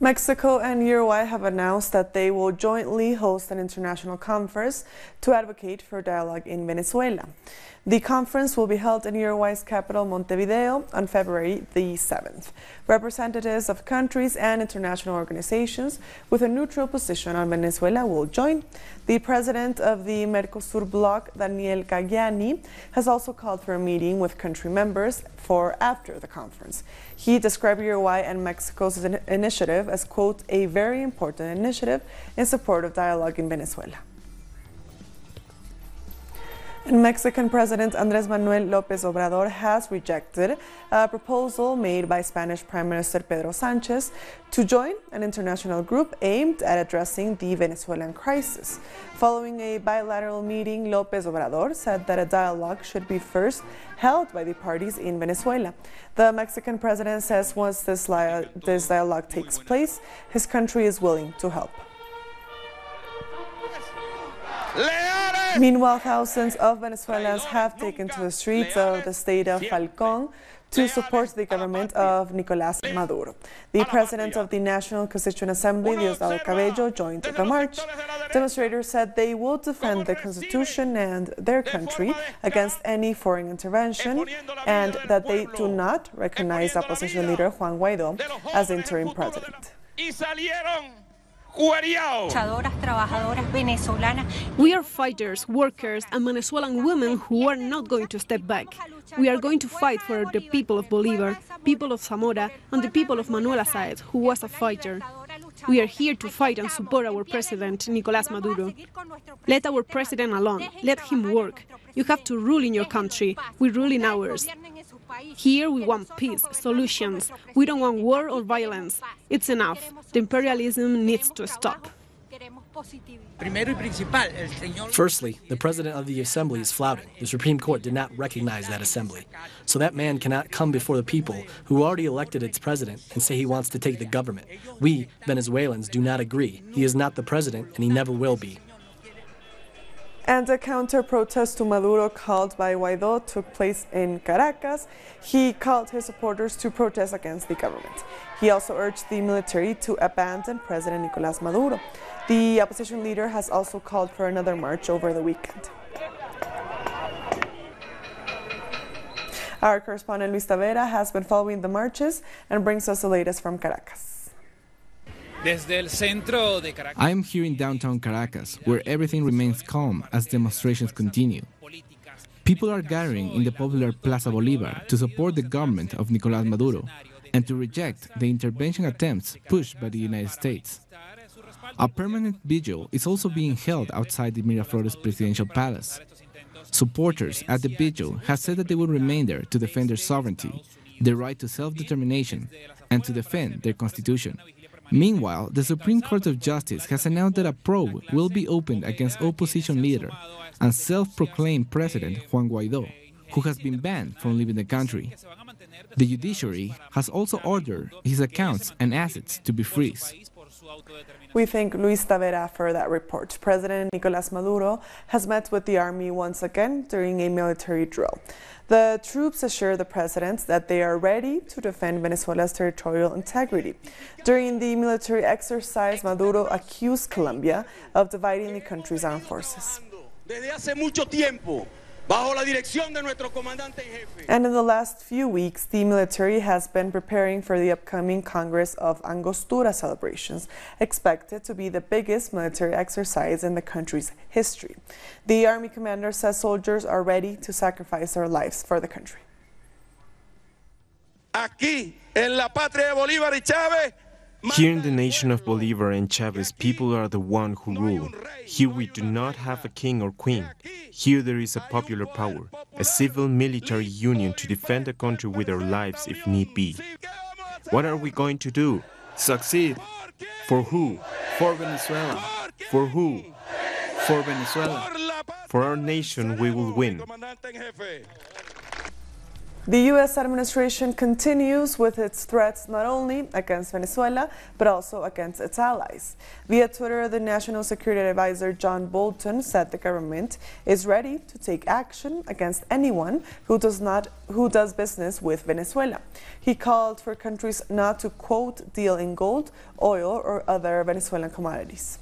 Mexico and Uruguay have announced that they will jointly host an international conference to advocate for dialogue in Venezuela. The conference will be held in Uruguay's capital, Montevideo, on February the 7th. Representatives of countries and international organizations with a neutral position on Venezuela will join. The president of the Mercosur bloc, Daniel Cagliani, has also called for a meeting with country members for after the conference. He described Uruguay and Mexico's initiative as, quote, a very important initiative in support of dialogue in Venezuela. And Mexican President Andrés Manuel López Obrador has rejected a proposal made by Spanish Prime Minister Pedro Sánchez to join an international group aimed at addressing the Venezuelan crisis. Following a bilateral meeting, López Obrador said that a dialogue should be first held by the parties in Venezuela. The Mexican president says once this dialogue takes place, his country is willing to help. Meanwhile, thousands of Venezuelans have taken to the streets of the state of Falcón to support the government of Nicolás Maduro. The president of the National Constituent Assembly, Diosdado Cabello, joined the march. Demonstrators said they will defend the constitution and their country against any foreign intervention, and that they do not recognize opposition leader Juan Guaidó as interim president. We are fighters, workers, and Venezuelan women who are not going to step back. We are going to fight for the people of Bolívar, people of Zamora, and the people of Manuela Sáenz, who was a fighter. We are here to fight and support our president, Nicolás Maduro. Let our president alone. Let him work. You have to rule in your country. We rule in ours. Here we want peace, solutions. We don't want war or violence. It's enough. The imperialism needs to stop. Firstly, the president of the assembly is flouting. The Supreme Court did not recognize that assembly. So that man cannot come before the people who already elected its president and say he wants to take the government. We, Venezuelans, do not agree. He is not the president, and he never will be. And a counter-protest to Maduro called by Guaidó took place in Caracas. He called his supporters to protest against the government. He also urged the military to abandon President Nicolás Maduro. The opposition leader has also called for another march over the weekend. Our correspondent Luis Tavera has been following the marches and brings us the latest from Caracas. I am here in downtown Caracas, where everything remains calm as demonstrations continue. People are gathering in the popular Plaza Bolívar to support the government of Nicolás Maduro and to reject the intervention attempts pushed by the United States. A permanent vigil is also being held outside the Miraflores presidential palace. Supporters at the vigil have said that they will remain there to defend their sovereignty, their right to self-determination, and to defend their constitution. Meanwhile, the Supreme Court of Justice has announced that a probe will be opened against opposition leader and self-proclaimed President Juan Guaidó, who has been banned from leaving the country. The judiciary has also ordered his accounts and assets to be frozen. We thank Luis Tavera for that report. President Nicolás Maduro has met with the army once again during a military drill. The troops assure the president that they are ready to defend Venezuela's territorial integrity. During the military exercise, Maduro accused Colombia of dividing the country's armed forces. And in the last few weeks, the military has been preparing for the upcoming Congress of Angostura celebrations, expected to be the biggest military exercise in the country's history. The army commander says soldiers are ready to sacrifice their lives for the country. Here in the nation of Bolívar and Chávez, people are the one who rule. Here we do not have a king or queen. Here there is a popular power, a civil-military union to defend the country with our lives if need be. What are we going to do? Succeed. For who? For Venezuela. For who? For Venezuela. For our nation we will win. The U.S. administration continues with its threats not only against Venezuela, but also against its allies. Via Twitter, the National Security Advisor John Bolton said the government is ready to take action against anyone who does business with Venezuela. He called for countries not to, quote, deal in gold, oil, or other Venezuelan commodities.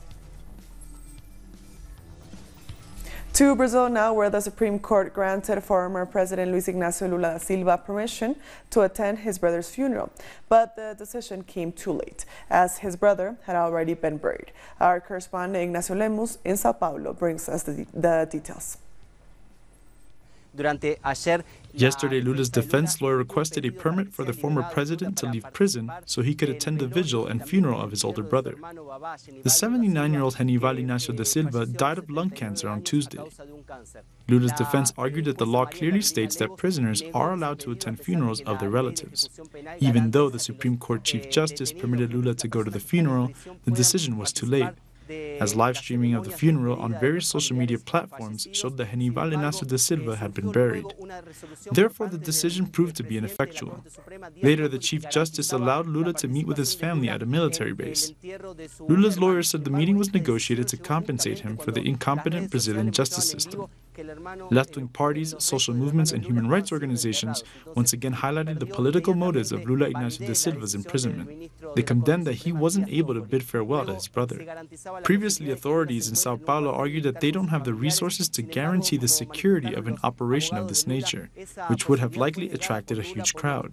To Brazil now, where the Supreme Court granted former President Luiz Inácio Lula da Silva permission to attend his brother's funeral. But the decision came too late, as his brother had already been buried. Our correspondent Ignacio Lemus in Sao Paulo brings us the details. Yesterday, Lula's defense lawyer requested a permit for the former president to leave prison so he could attend the vigil and funeral of his older brother. The 79-year-old Aníbal Ignacio da Silva died of lung cancer on Tuesday. Lula's defense argued that the law clearly states that prisoners are allowed to attend funerals of their relatives. Even though the Supreme Court Chief Justice permitted Lula to go to the funeral, the decision was too late, as live streaming of the funeral on various social media platforms showed that Aníbal Ignacio da Silva had been buried. Therefore, the decision proved to be ineffectual. Later, the Chief Justice allowed Lula to meet with his family at a military base. Lula's lawyer said the meeting was negotiated to compensate him for the incompetent Brazilian justice system. Left-wing parties, social movements, and human rights organizations once again highlighted the political motives of Lula Ignacio da Silva's imprisonment. They condemned that he wasn't able to bid farewell to his brother. Previously, authorities in Sao Paulo argued that they don't have the resources to guarantee the security of an operation of this nature, which would have likely attracted a huge crowd.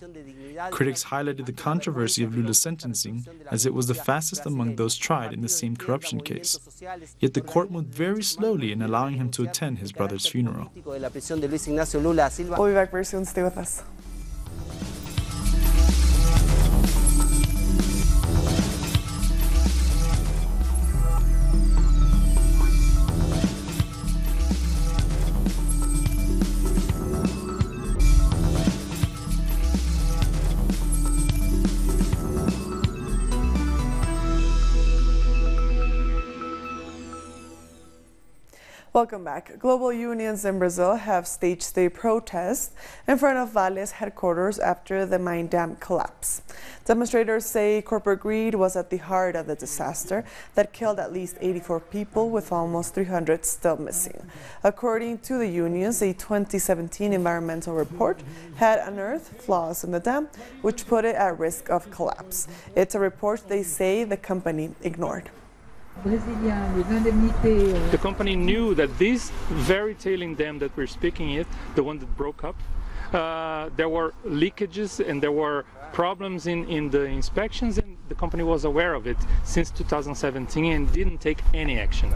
Critics highlighted the controversy of Lula's sentencing, as it was the fastest among those tried in the same corruption case. Yet the court moved very slowly in allowing him to attend his brother's funeral. We'll be back very soon. Stay with us. Welcome back. Global unions in Brazil have staged a protest in front of Vale's headquarters after the mine dam collapse. Demonstrators say corporate greed was at the heart of the disaster that killed at least 84 people, with almost 300 still missing. According to the unions, a 2017 environmental report had unearthed flaws in the dam, which put it at risk of collapse. It's a report they say the company ignored. The company knew that this very tailing dam that we're speaking of, the one that broke up, there were leakages and there were problems in the inspections, and the company was aware of it since 2017 and didn't take any action.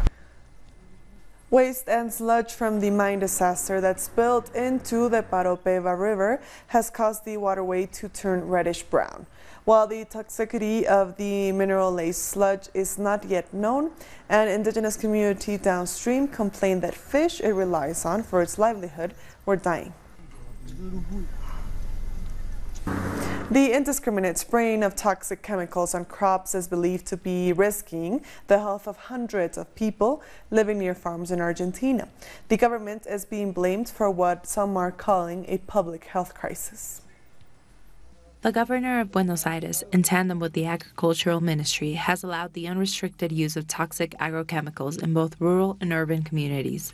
Waste and sludge from the mine disaster that spilled into the Paraopeba River has caused the waterway to turn reddish-brown. While the toxicity of the mineral-laced sludge is not yet known, an indigenous community downstream complained that fish it relies on for its livelihood were dying. The indiscriminate spraying of toxic chemicals on crops is believed to be risking the health of hundreds of people living near farms in Argentina. The government is being blamed for what some are calling a public health crisis. The governor of Buenos Aires, in tandem with the Agricultural Ministry, has allowed the unrestricted use of toxic agrochemicals in both rural and urban communities.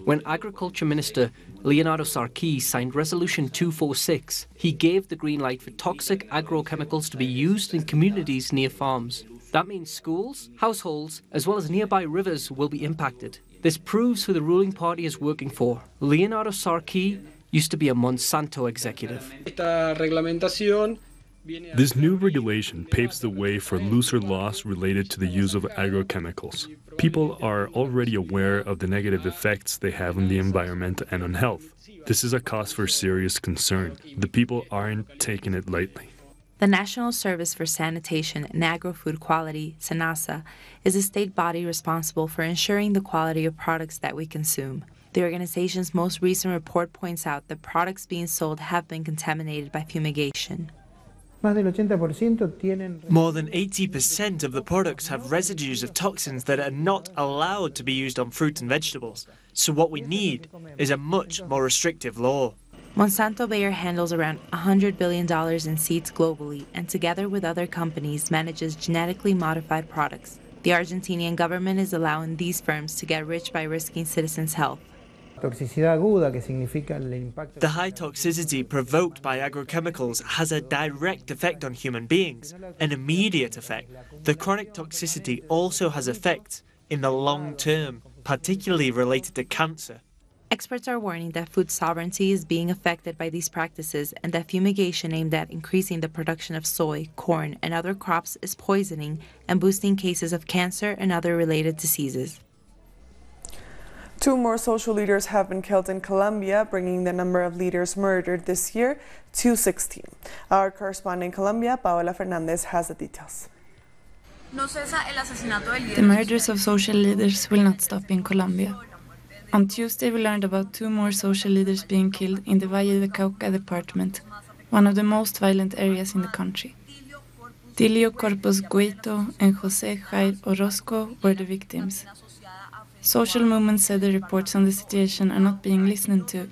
When Agriculture Minister Leonardo Sarkis signed Resolution 246, he gave the green light for toxic agrochemicals to be used in communities near farms. That means schools, households, as well as nearby rivers will be impacted. This proves who the ruling party is working for. Leonardo Sarkis used to be a Monsanto executive. This new regulation paves the way for looser laws related to the use of agrochemicals. People are already aware of the negative effects they have on the environment and on health. This is a cause for serious concern. The people aren't taking it lightly. The National Service for Sanitation and Agro-Food Quality, SENASA, is a state body responsible for ensuring the quality of products that we consume. The organization's most recent report points out that products being sold have been contaminated by fumigation. More than 80% of the products have residues of toxins that are not allowed to be used on fruit and vegetables. So what we need is a much more restrictive law. Monsanto Bayer handles around $100 billion in seeds globally and together with other companies manages genetically modified products. The Argentinian government is allowing these firms to get rich by risking citizens' health. The high toxicity provoked by agrochemicals has a direct effect on human beings, an immediate effect. The chronic toxicity also has effects in the long term, particularly related to cancer. Experts are warning that food sovereignty is being affected by these practices and that fumigation aimed at increasing the production of soy, corn, and other crops is poisoning and boosting cases of cancer and other related diseases. 2 more social leaders have been killed in Colombia, bringing the number of leaders murdered this year to 16. Our correspondent in Colombia, Paola Fernandez, has the details. The murders of social leaders will not stop in Colombia. On Tuesday, we learned about 2 more social leaders being killed in the Valle de Cauca department, one of the most violent areas in the country. Dilio Corpus Gueito and José Jair Orozco were the victims. Social movements said the reports on the situation are not being listened to,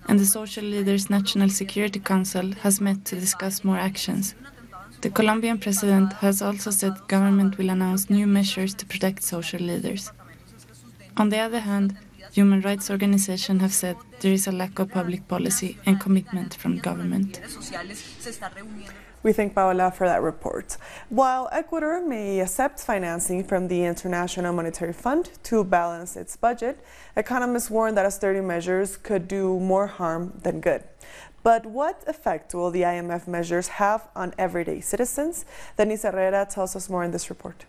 and the social leaders' National Security Council has met to discuss more actions. The Colombian president has also said the government will announce new measures to protect social leaders. On the other hand, human rights organizations have said there is a lack of public policy and commitment from government. We thank Paola for that report. While Ecuador may accept financing from the International Monetary Fund to balance its budget, economists warn that austerity measures could do more harm than good. But what effect will the IMF measures have on everyday citizens? Denise Herrera tells us more in this report.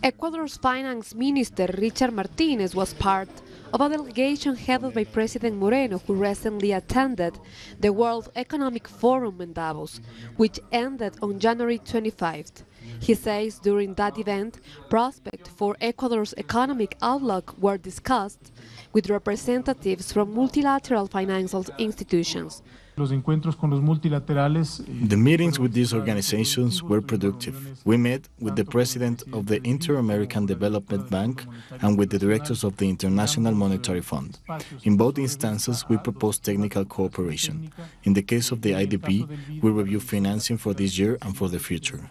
Ecuador's finance minister, Richard Martinez, was part of a delegation headed by President Moreno, who recently attended the World Economic Forum in Davos, which ended on January 25th. He says during that event, prospects for Ecuador's economic outlook were discussed with representatives from multilateral financial institutions. The meetings with these organizations were productive. We met with the president of the Inter-American Development Bank and with the directors of the International Monetary Fund. In both instances, we proposed technical cooperation. In the case of the IDB, we review financing for this year and for the future.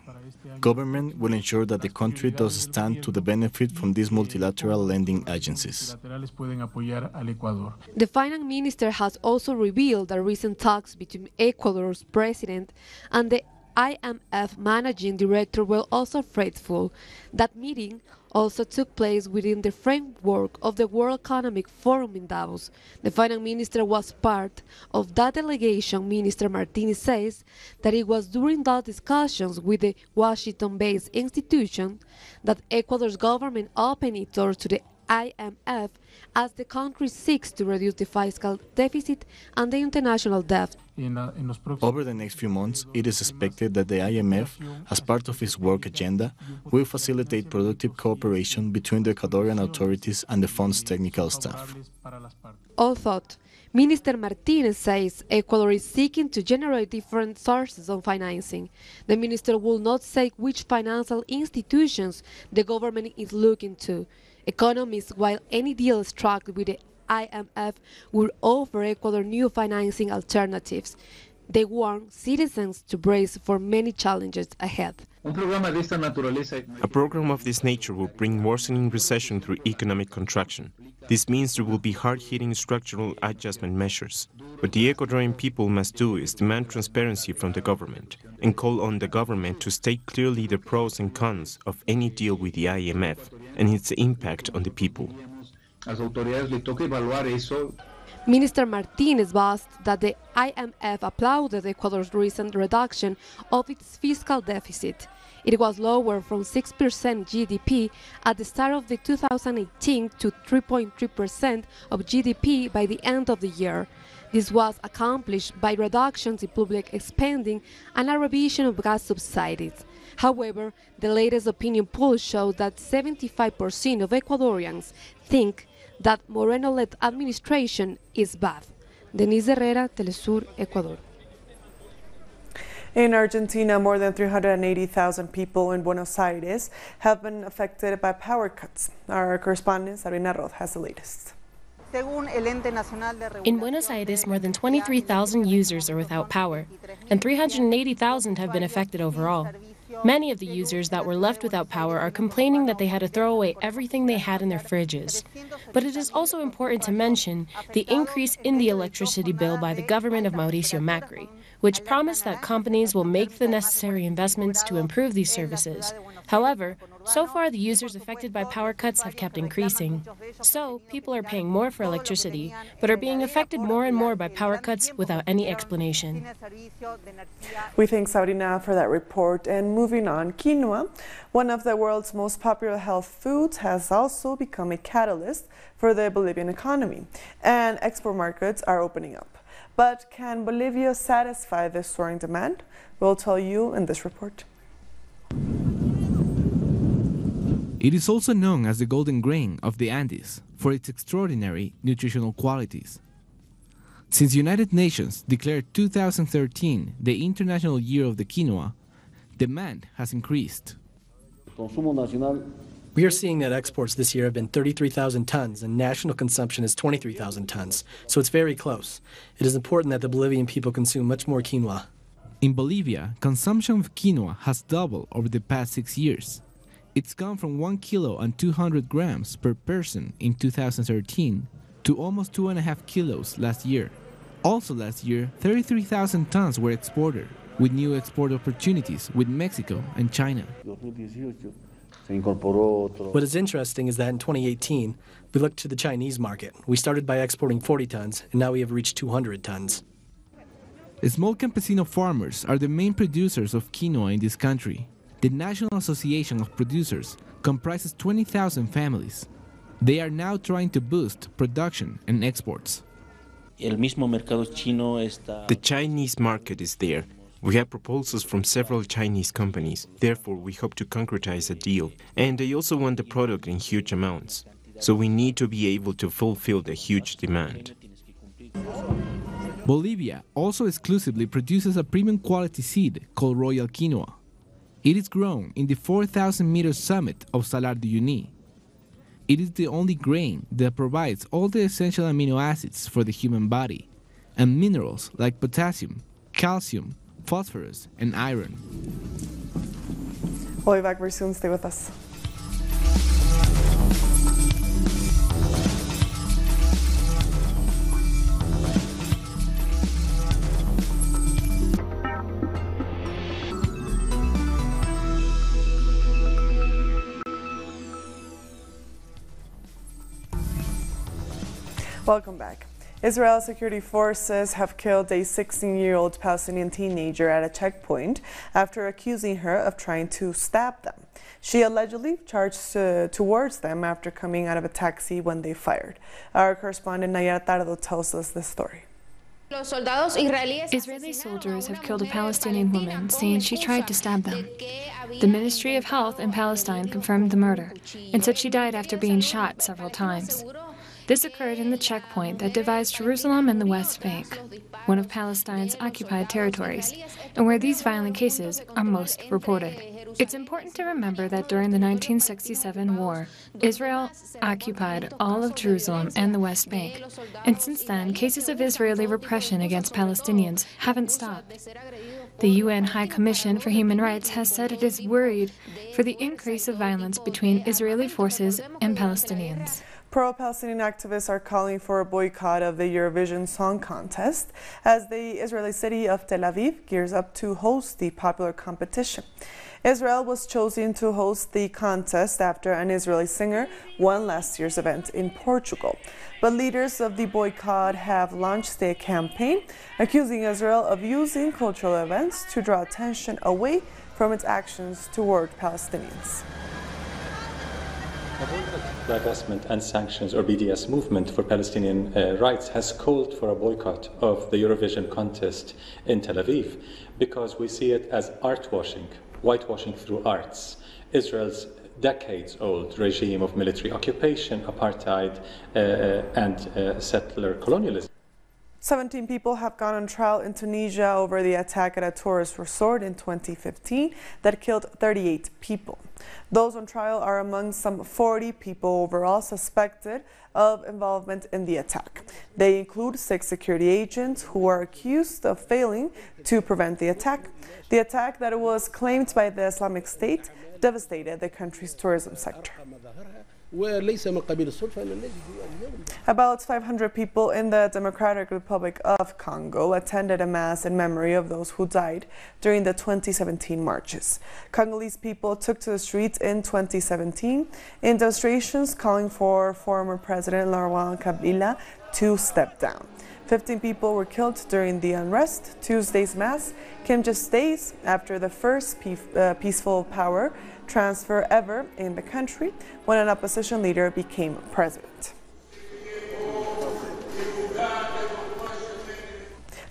Government will ensure that the country does stand to the benefit from these multilateral lending agencies. The finance minister has also revealed that recent talks between Ecuador's president and the IMF managing director were also fruitful. That meeting also took place within the framework of the World Economic Forum in Davos. The finance minister was part of that delegation. Minister Martinez says that it was during those discussions with the Washington-based institution that Ecuador's government opened its doors to the IMF as the country seeks to reduce the fiscal deficit and the international debt. Over the next few months, it is expected that the IMF, as part of its work agenda, will facilitate productive cooperation between the Ecuadorian authorities and the fund's technical staff. Although Minister Martinez says Ecuador is seeking to generate different sources of financing, the minister will not say which financial institutions the government is looking to. Economists, while any deal struck with the IMF will offer Ecuador new financing alternatives, they warn citizens to brace for many challenges ahead. A program of this nature will bring worsening recession through economic contraction. This means there will be hard-hitting structural adjustment measures. What the Ecuadorian people must do is demand transparency from the government and call on the government to state clearly the pros and cons of any deal with the IMF and its impact on the people. Minister Martinez boasted that the IMF applauded Ecuador's recent reduction of its fiscal deficit. It was lower from 6% GDP at the start of the 2018 to 3.3% of GDP by the end of the year. This was accomplished by reductions in public spending and a revision of gas subsidies. However, the latest opinion poll showed that 75% of Ecuadorians think that Moreno-led administration is bad. Denise Herrera, Telesur, Ecuador. In Argentina, more than 380,000 people in Buenos Aires have been affected by power cuts. Our correspondent, Sabrina Roth, has the latest. In Buenos Aires, more than 23,000 users are without power, and 380,000 have been affected overall. Many of the users that were left without power are complaining that they had to throw away everything they had in their fridges. But it is also important to mention the increase in the electricity bill by the government of Mauricio Macri, which promised that companies will make the necessary investments to improve these services. However, so far the users affected by power cuts have kept increasing. So, people are paying more for electricity, but are being affected more and more by power cuts without any explanation. We thank Sabrina for that report. And moving on, quinoa, one of the world's most popular health foods, has also become a catalyst for the Bolivian economy, and export markets are opening up. But can Bolivia satisfy this soaring demand? We'll tell you in this report. It is also known as the golden grain of the Andes for its extraordinary nutritional qualities. Since the United Nations declared 2013 the International Year of the Quinoa, demand has increased. We are seeing that exports this year have been 33,000 tons and national consumption is 23,000 tons, so it's very close. It is important that the Bolivian people consume much more quinoa. In Bolivia, consumption of quinoa has doubled over the past 6 years. It's gone from 1 kilo and 200 grams per person in 2013 to almost 2.5 kilos last year. Also last year, 33,000 tons were exported, with new export opportunities with Mexico and China. What is interesting is that in 2018, we looked to the Chinese market. We started by exporting 40 tons, and now we have reached 200 tons. Small campesino farmers are the main producers of quinoa in this country. The National Association of Producers comprises 20,000 families. They are now trying to boost production and exports. The Chinese market is there. We have proposals from several Chinese companies. Therefore, we hope to concretize a deal. And they also want the product in huge amounts. So we need to be able to fulfill the huge demand. Bolivia also exclusively produces a premium quality seed called Royal Quinoa. It is grown in the 4,000-meter summit of Salar de Uyuni. It is the only grain that provides all the essential amino acids for the human body and minerals like potassium, calcium, phosphorus, and iron. We'll be back very soon. Stay with us. Welcome back. Israel's security forces have killed a 16-year-old Palestinian teenager at a checkpoint after accusing her of trying to stab them. She allegedly charged towards them after coming out of a taxi when they fired. Our correspondent Nayara Tardo tells us this story. Israeli soldiers have killed a Palestinian woman, saying she tried to stab them. The Ministry of Health in Palestine confirmed the murder and said she died after being shot several times. This occurred in the checkpoint that divides Jerusalem and the West Bank, one of Palestine's occupied territories, and where these violent cases are most reported. It's important to remember that during the 1967 war, Israel occupied all of Jerusalem and the West Bank, and since then, cases of Israeli repression against Palestinians haven't stopped. The UN High Commission for Human Rights has said it is worried for the increase of violence between Israeli forces and Palestinians. Pro-Palestinian activists are calling for a boycott of the Eurovision Song Contest as the Israeli city of Tel Aviv gears up to host the popular competition. Israel was chosen to host the contest after an Israeli singer won last year's event in Portugal. But leaders of the boycott have launched a campaign accusing Israel of using cultural events to draw attention away from its actions toward Palestinians. The Divestment and Sanctions, or BDS, movement for Palestinian rights has called for a boycott of the Eurovision contest in Tel Aviv because we see it as art washing, whitewashing through arts. Israel's decades-old regime of military occupation, apartheid, and settler colonialism. 17 people have gone on trial in Tunisia over the attack at a tourist resort in 2015 that killed 38 people. Those on trial are among some 40 people overall suspected of involvement in the attack. They include 6 security agents who are accused of failing to prevent the attack. The attack that was claimed by the Islamic State devastated the country's tourism sector. About 500 people in the Democratic Republic of Congo attended a mass in memory of those who died during the 2017 marches. Congolese people took to the streets in 2017 in demonstrations calling for former President Laurent Kabila to step down. 15 people were killed during the unrest. Tuesday's mass came just days after the first peaceful power transfer ever in the country, when an opposition leader became president.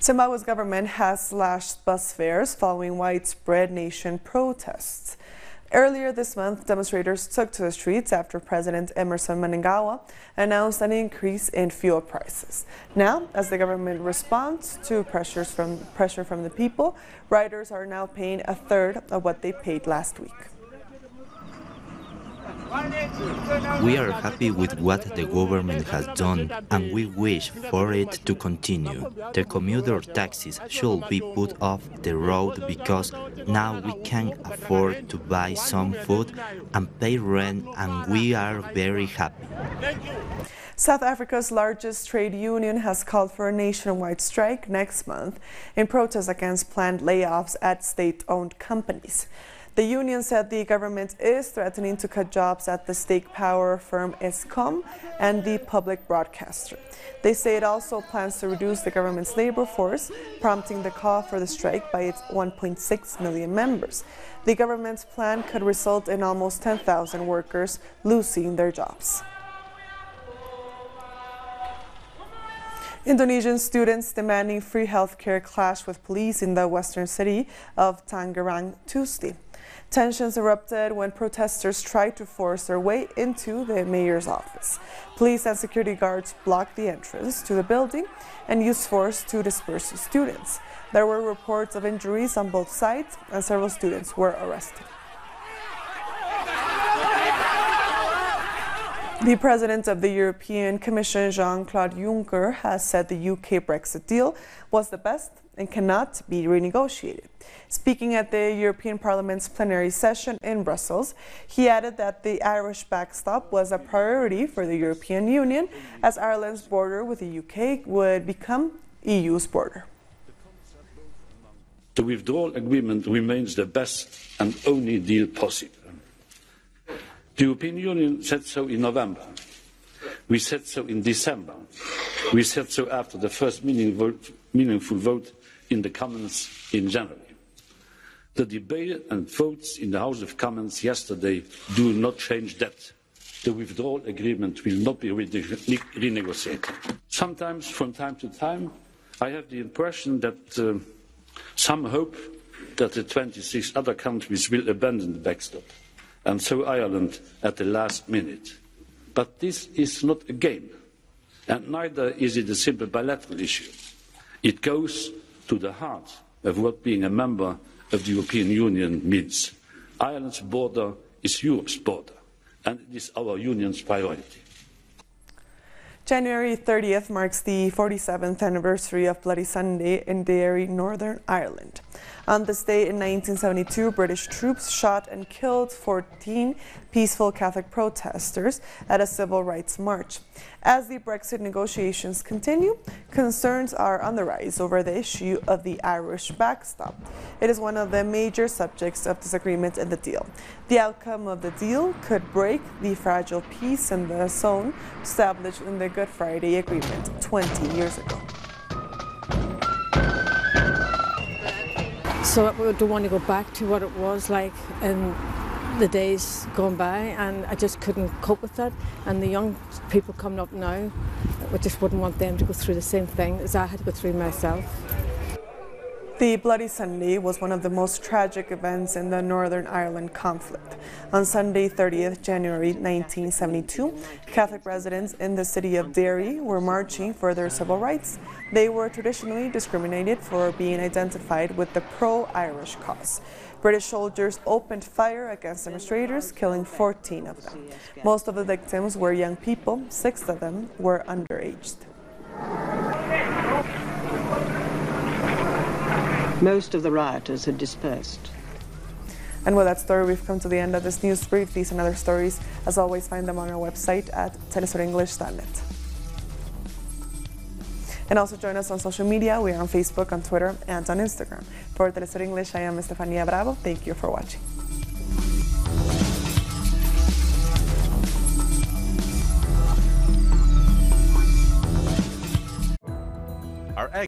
Zimbabwe's government has slashed bus fares following widespread nation protests. Earlier this month, demonstrators took to the streets after President Emerson Mnangagwa announced an increase in fuel prices. Now, as the government responds to pressure from the people, riders are now paying a third of what they paid last week. We are happy with what the government has done, and we wish for it to continue. The commuter taxis should be put off the road because now we can afford to buy some food and pay rent, and we are very happy. South Africa's largest trade union has called for a nationwide strike next month in protest against planned layoffs at state-owned companies. The union said the government is threatening to cut jobs at the state power firm Eskom and the public broadcaster. They say it also plans to reduce the government's labor force, prompting the call for the strike by its 1.6 million members. The government's plan could result in almost 10,000 workers losing their jobs. Indonesian students demanding free healthcare clashed with police in the western city of Tangerang Tuesday. Tensions erupted when protesters tried to force their way into the mayor's office. Police and security guards blocked the entrance to the building and used force to disperse the students. There were reports of injuries on both sides, and several students were arrested. The president of the European Commission, Jean-Claude Juncker, has said the UK Brexit deal was the best and cannot be renegotiated. Speaking at the European Parliament's plenary session in Brussels, he added that the Irish backstop was a priority for the European Union, as Ireland's border with the UK would become EU's border. The withdrawal agreement remains the best and only deal possible. The European Union said so in November. We said so in December. We said so after the first meaningful vote in the Commons in January. The debate and votes in the House of Commons yesterday do not change that. The withdrawal agreement will not be renegotiated. Sometimes, from time to time, I have the impression that some hope that the 26 other countries will abandon the backstop, and so Ireland at the last minute. But this is not a game, and neither is it a simple bilateral issue. It goes to the heart of what being a member of the European Union means. Ireland's border is Europe's border, and it is our Union's priority. January 30th marks the 47th anniversary of Bloody Sunday in Derry, Northern Ireland. On this day in 1972, British troops shot and killed 14 peaceful Catholic protesters at a civil rights march. As the Brexit negotiations continue, concerns are on the rise over the issue of the Irish backstop. It is one of the major subjects of disagreement in the deal. The outcome of the deal could break the fragile peace in the zone established in the Good Friday Agreement 20 years ago. So I don't want to go back to what it was like in the days gone by, and I just couldn't cope with that. And the young people coming up now, I just wouldn't want them to go through the same thing as I had to go through myself. The Bloody Sunday was one of the most tragic events in the Northern Ireland conflict. On Sunday, 30th January 1972, Catholic residents in the city of Derry were marching for their civil rights. They were traditionally discriminated for being identified with the pro-Irish cause. British soldiers opened fire against demonstrators, killing 14 of them. Most of the victims were young people, 6 of them were underaged. Most of the rioters had dispersed. And with that story, we've come to the end of this news brief. These and other stories, as always, find them on our website at telesurenglish.net. And also join us on social media. We are on Facebook, on Twitter, and on Instagram. For Telesur English, I am Estefania Bravo. Thank you for watching.